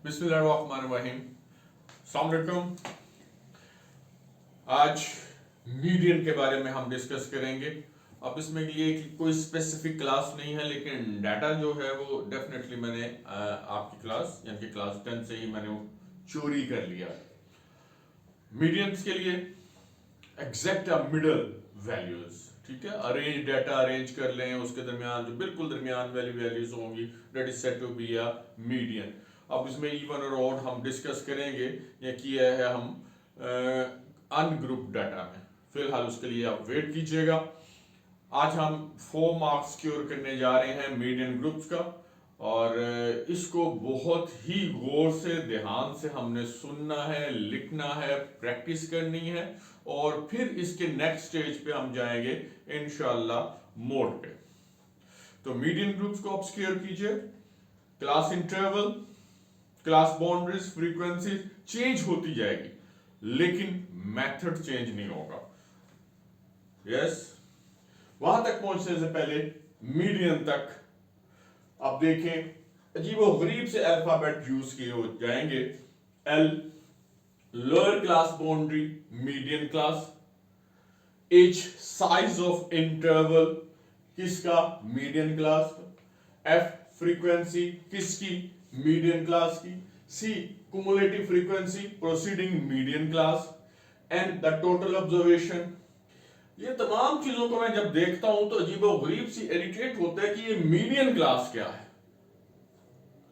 बिस्मिल्लाहिर्रहमानिर्रहीम। अस्सलाम वालेकुम। आज मीडियन के बारे में हम डिस्कस करेंगे। अब इसमें ये कि कोई स्पेसिफिक क्लास नहीं है, लेकिन डाटा जो है वो डेफिनेटली मैंने आपकी क्लास यानी कि क्लास 10 से ही मैंने वो चोरी कर लिया। मीडियंस के लिए एग्जैक्ट मिडल वैल्यूज, ठीक है, अरेंज डाटा अरेंज कर लें, उसके दरमियान जो बिल्कुल दरमियान वैल्यूज होंगी that is said to be a median. अब इसमें इवन और ऑड हम डिस्कस करेंगे, ये किया है हम अनग्रुप डाटा में। फिलहाल उसके लिए आप वेट कीजिएगा। आज हम 4 मार्क्स सिक्योर करने जा रहे हैं मीडियन ग्रुप्स का, और इसको बहुत ही गौर से ध्यान से हमने सुनना है, लिखना है, प्रैक्टिस करनी है, और फिर इसके नेक्स्ट स्टेज पे हम जाएंगे इंशाल्लाह मोड पे। तो मीडियन ग्रुप्स को आप सिक्योर कीजिए। Class interval, class boundaries, frequency change होती जाएगी, लेकिन मेथड चेंज नहीं होगा। यस, वहां तक पहुंचने से पहले मीडियन तक आप देखें अजीबो गरीब से अल्फाबेट यूज किए हो जाएंगे। L lower class boundary median class, H size of interval किसका, मीडियन क्लास का, एफ फ्रीक्वेंसी किसकी, मीडियन क्लास की, सी cumulative frequency proceeding median class, and the total observation। ये तमाम चीजों को मैं जब देखता हूं तो अजीबो गरीब सी इरिटेट होता है कि ये मीडियन क्लास क्या है।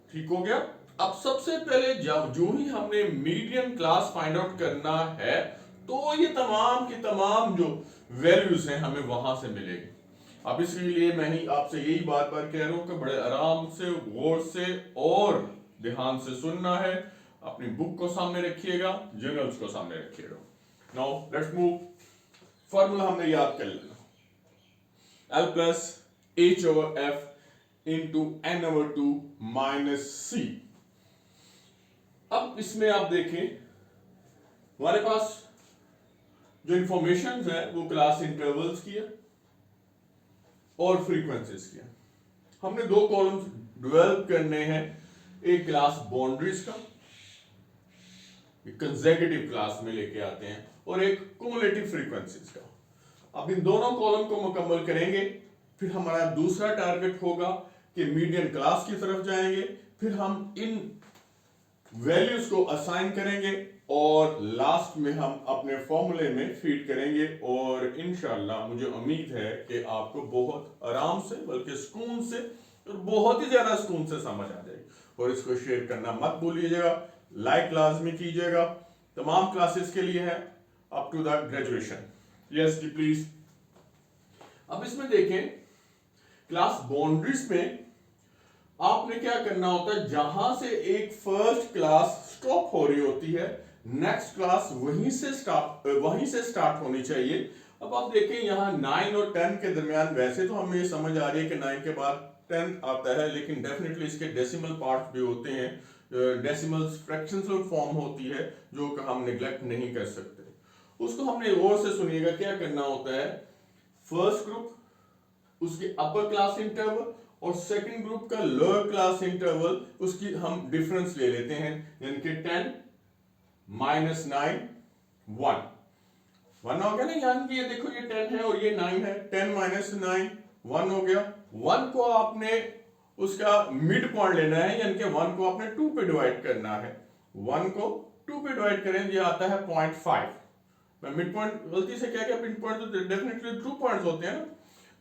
ठीक हो गया। अब सबसे पहले जब जो ही हमने मीडियन क्लास फाइंड आउट करना है, तो ये तमाम की तमाम जो वैल्यूज हैं हमें वहां से मिलेगी। अब इसके लिए मैं ही आपसे यही बार बार कह रहा हूं कि बड़े आराम से, गौर से और ध्यान से सुनना है। अपनी बुक को सामने रखिएगा, जर्नल्स को सामने रखिएगा। Now let's move. फॉर्मूला हमने याद कर लेना, L plus H over F into N over 2 minus C। अब इसमें आप देखें हमारे पास जो इंफॉर्मेशन है वो क्लास इंटरवल्स की है और फ्रीक्वेंसीज की है। हमने 2 कॉलम्स डेवलप करने हैं, एक क्लास बाउंड्रीज का, कंसेक्यूटिव क्लास में लेके आते हैं, और एक क्युमुलेटिव फ्रीक्वेंसीज का। अब इन दोनों कॉलम को मुकम्मल करेंगे, फिर हमारा दूसरा टारगेट होगा कि मीडियन क्लास की तरफ जाएंगे, फिर हम इन वैल्यूज को असाइन करेंगे और लास्ट में हम अपने फॉर्मूले में फीड करेंगे, और इंशाल्लाह मुझे उम्मीद है कि आपको बहुत आराम से, बल्कि सुकून से, और बहुत ही ज्यादा सुकून से समझ आ जाएगी। और इसको शेयर करना मत भूलिएगा, लाइक लाजमी कीजिएगा। तमाम क्लासेस के लिए है up to the graduation. Yes जी प्लीज। अब इसमें देखें क्लास बाउंड्रीज में आपने क्या करना होता है, जहां से एक फर्स्ट क्लास स्टॉप हो रही होती है, नेक्स्ट क्लास वहीं से स्टार्ट होनी चाहिए। अब आप देखें यहाँ 9 और 10 के दरमियान, वैसे तो हमें समझ आ रही है कि 9 के बाद 10 आता है, लेकिन डेफिनेटली इसके डेसिमल पार्ट भी होते हैं, डेसिमल्स फ्रैक्शनल फॉर्म होती है जो हम निगलेक्ट नहीं कर सकते। उसको हमने गौर से सुनिएगा, क्या करना होता है, फर्स्ट ग्रुप उसके अपर क्लास इंटरवल और सेकंड ग्रुप का लोअर क्लास इंटरवल, उसकी हम डिफरेंस ले लेते हैं, यानी कि 10 माइनस 9 1 हो गया ना। यानी कि ये देखो ये 10 है और ये 9 है, 10 माइनस 9 1 हो गया। 1 को आपने उसका मिड पॉइंट लेना है, यानी कि 1 को आपने 2 पे डिवाइड करना है। 1 को 2 पे डिवाइड करें, ये आता है 0.5। मैं मिड पॉइंट गलती से क्या मिड पॉइंट तो डेफिनेटली 2 पॉइंट्स होते हैं ना।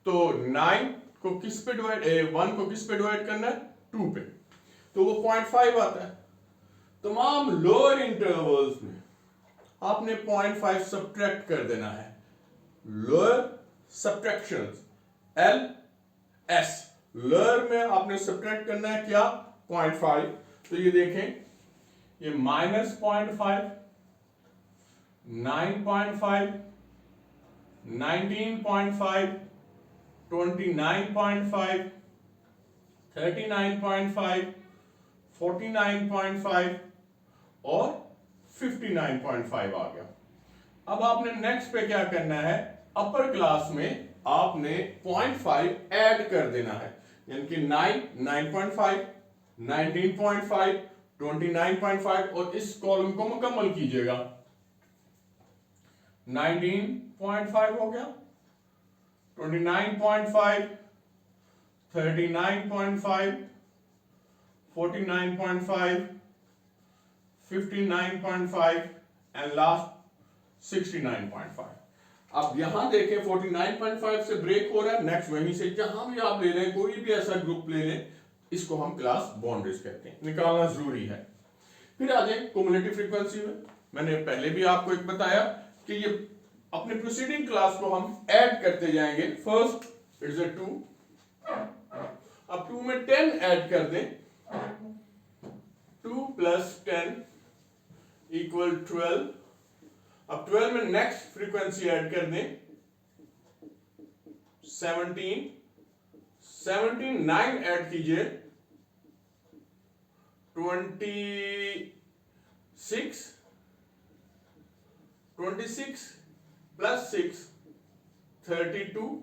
तो 9 को किस पे डिवाइड 1 को किस पे डिवाइड करना है, 2 पे, तो वो 0.5 आता है। तमाम लोअर इंटरवल्स में आपने 0.5 सब्ट्रैक्ट कर देना है। Lower subtractions L S, lower में आपने सब्ट्रैक्ट करना है क्या, 0.5। तो ये देखें, ये माइनस 0.5, 9.5, 19.5, 29.5, 39.5, 49.5 और 59.5 आ गया। अब आपने नेक्स्ट पे क्या करना है, अपर क्लास में आपने 0.5 ऐड कर देना है, यानी कि 9, 9.5, 19.5, 29.5 और इस कॉलम को मुकम्मल कीजिएगा। 19.5 हो गया, 29.5, 39.5, 49.5, 59.5 एंड लास्ट 69.5। अब यहां देखें 49.5 से ब्रेक हो रहा है, नेक्स्ट वहीं से जहां भी आप ले लें, कोई भी ऐसा ग्रुप ले लें, इसको हम क्लास बाउंड्रीज कहते हैं, निकालना जरूरी है। फिर आ जाए क्युमुलेटिव फ्रीक्वेंसी में। मैंने पहले भी आपको एक बताया कि ये अपने प्रोसीडिंग क्लास को हम ऐड करते जाएंगे। फर्स्ट इट्स अ 2, अब 2 में 10 ऐड कर दें, 2 + 10 = 12। अब 12 में नेक्स्ट फ्रीक्वेंसी ऐड कर दें 17, 17 9 ऐड कीजिए 26, 26 + 6 32,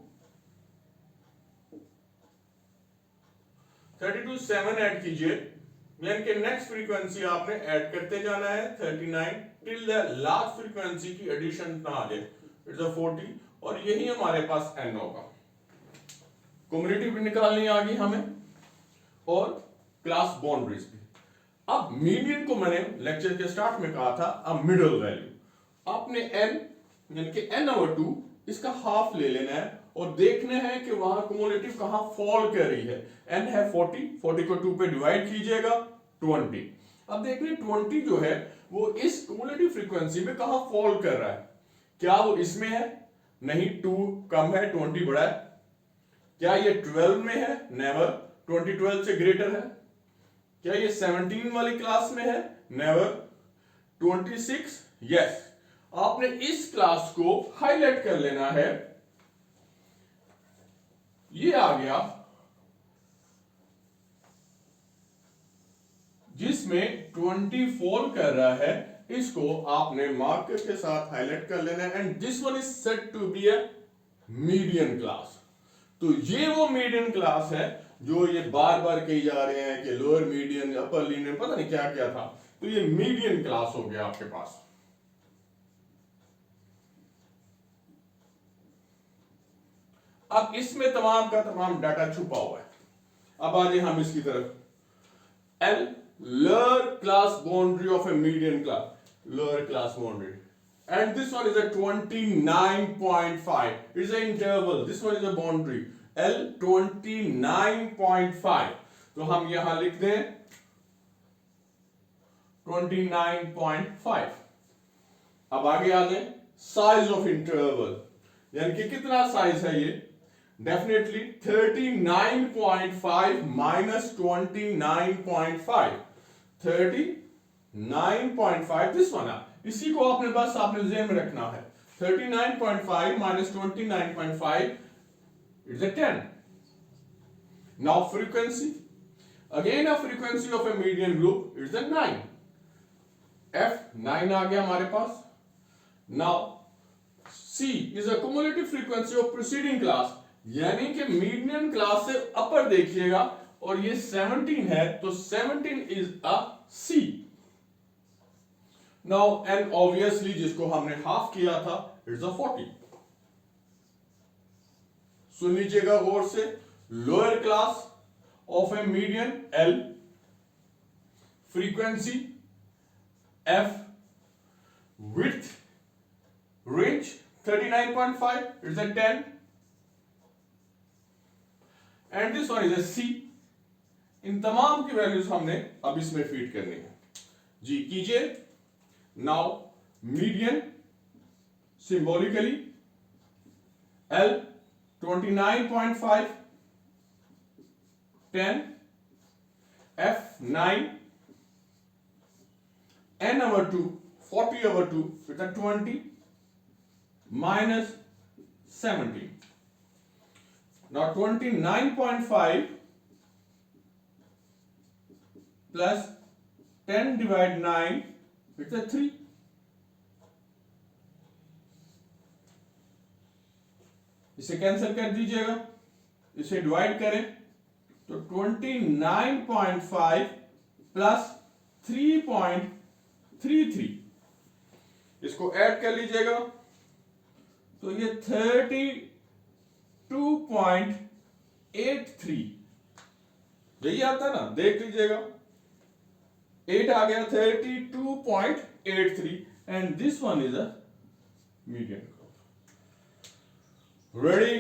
32 7 ऐड कीजिए, यानी कि नेक्स्ट फ्रीक्वेंसी आपने ऐड करते जाना है 39 टिल द लास्ट फ्रीक्वेंसी की एडिशन ना आ जाए, इट्स अ 40, और यही हमारे पास n होगा। क्युमुलेटिव भी निकालनी आ गई हमें और क्लास बाउंड्रीज भी। अब मीडियन को मैंने लेक्चर के स्टार्ट में कहा था अब मिडल वैल्यू आपने n यानी कि n/2 इसका हाफ ले लेना है और देखना है कि वहां क्युमुलेटिव कहां फॉल कर रही है। n है 40, 40 को 2 पे डिवाइड कीजिएगा 20। अब देख रहे 20 जो है वो इस क्युमुलेटिव फ्रीक्वेंसी में कहां फॉल कर रहा है। क्या वो इसमें है? नहीं, 2 कम है, 20 बड़ा है। क्या ये 12 में है? नेवर, 20 12 से ग्रेटर है। क्या ये 17 वाली क्लास में है? नेवर। 26, यस। आपने इस क्लास को हाईलाइट कर लेना है। ये आ गया जिसमें 20 फॉल कर रहा है, इसको आपने मार्कर के साथ हाईलाइट कर लेना है। And this one is said to be a median class. तो ये वो मीडियन क्लास है जो ये बार बार कही जा रहे हैं कि लोअर मीडियन, अपर लीनियन, पता नहीं क्या क्या था। तो ये मीडियन क्लास हो गया आपके पास। अब इसमें तमाम का तमाम डाटा छुपा हुआ है। अब आ जाए हम इसकी तरफ। L, lower class boundary of a median class, lower class boundary, and this one is a 29.5. It is an interval. This one is a boundary. L 29.5. तो हम यहां लिख दें 29.5। अब आगे आ जाए साइज ऑफ इंटरवल, यानी कि कितना साइज है ये। डेफिनेटली 39.5 minus 29.5, 39.5 दिस वन है। इसी को आपने बस आपने ज़हन में रखना है। 39.5 minus 29.5 it's a 10। Now frequency, again a frequency of a median group it's a 9। F 9 आ गया हमारे पास। Now C is a cumulative frequency of preceding class, यानी कि मीडियन क्लास से अपर देखिएगा, और ये 17 है तो 17 is a C। Now and obviously जिसको हमने हाफ किया था इट्स अ 40। सुन लीजिएगा गौर से। Lower class of a median L, frequency F, width range 39.5, it's a 10, and this one is a C। इन तमाम की वैल्यूज हमने अब इसमें फीड करनी है जी। कीजिए। Now median symbolically L 29.5, 10, F 9, n/2 40/2 with a 20 minus 17. Now 29.5 plus 10 divide 9 with a 3. इसे cancel कर दीजिएगा, इसे डिवाइड करें तो 29.5 प्लस 3.33, इसको ऐड कर लीजिएगा तो ये 32.83, यही आता है ना, देख लीजिएगा 8 आ गया, 32.83 and this one is a median group. Ready,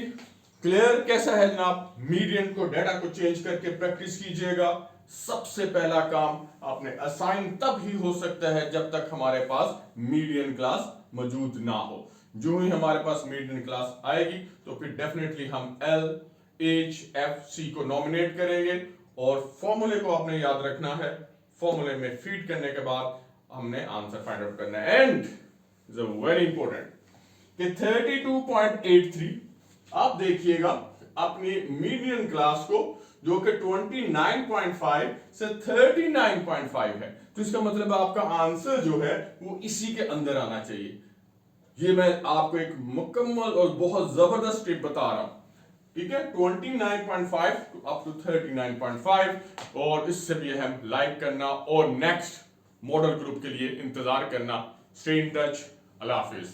clear कैसा है जनाब? मीडियन को डाटा को चेंज करके प्रैक्टिस कीजिएगा। सबसे पहला काम आपने असाइन तब ही हो सकता है जब तक हमारे पास मीडियन क्लास मौजूद ना हो। जो ही हमारे पास मीडियन क्लास आएगी तो फिर डेफिनेटली हम LHFC को नॉमिनेट करेंगे और फॉर्मूले को आपने याद रखना है। फॉर्मूले में फीड करने के बाद हमने आंसर फाइंड आउट करना है। एंड वेरी इंपॉर्टेंट कि 32.83 आप देखिएगा अपनी मीडियन क्लास को जो कि 29.5 से 39.5 है, तो इसका मतलब आपका आंसर जो है वो इसी के अंदर आना चाहिए। ये मैं आपको एक मुकम्मल और बहुत जबरदस्त टिप बता रहा हूं, ठीक है? 29.5 अप टू 39.5 और इससे भी अहम लाइक करना और नेक्स्ट मॉडल ग्रुप के लिए इंतजार करना। Stay in touch. Allah Hafiz.